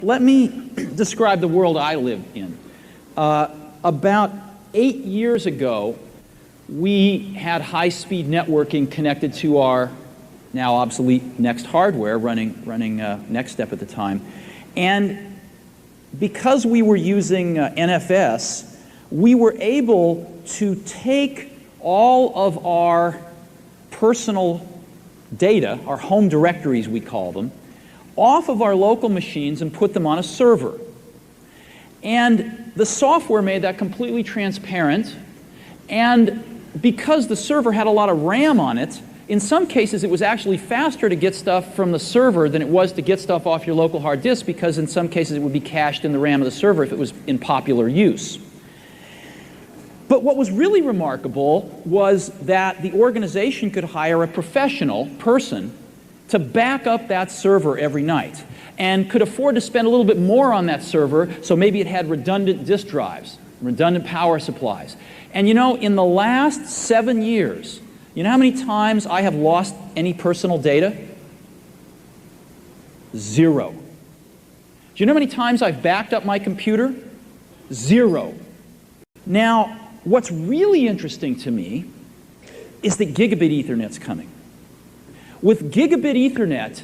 Let me describe the world I live in. About 8 years ago, we had high-speed networking connected to our now obsolete Next hardware running NextStep at the time. And because we were using NFS, we were able to take all of our personal data, our home directories we call them, off of our local machines and put them on a server. And the software made that completely transparent, and because the server had a lot of RAM on it, in some cases it was actually faster to get stuff from the server than it was to get stuff off your local hard disk, because in some cases it would be cached in the RAM of the server if it was in popular use. But what was really remarkable was that the organization could hire a professional person to back up that server every night, and could afford to spend a little bit more on that server, so maybe it had redundant disk drives, redundant power supplies. And you know, in the last 7 years, you know how many times I have lost any personal data? 0. Do you know how many times I've backed up my computer? 0. Now, what's really interesting to me is that Gigabit Ethernet's coming. With Gigabit Ethernet,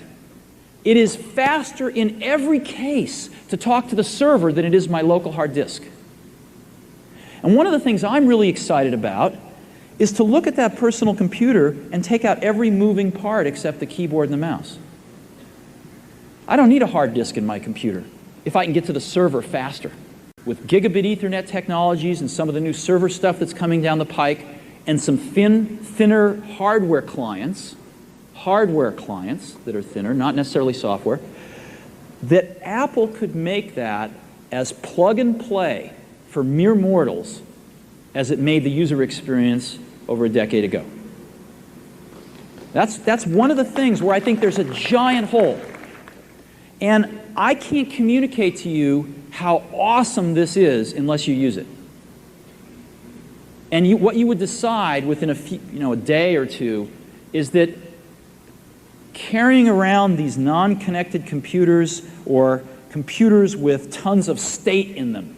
it is faster in every case to talk to the server than it is my local hard disk. And one of the things I'm really excited about is to look at that personal computer and take out every moving part except the keyboard and the mouse. I don't need a hard disk in my computer if I can get to the server faster. With Gigabit Ethernet technologies and some of the new server stuff that's coming down the pike, and some thinner hardware clients that are thinner, not necessarily software, that Apple could make that as plug and play for mere mortals as it made the user experience over a decade ago. That's one of the things where I think there's a giant hole. And I can't communicate to you how awesome this is unless you use it. And what you would decide within a day or two is that carrying around these non-connected computers, or computers with tons of state in them,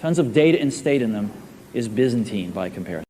tons of data and state in them, is Byzantine by comparison.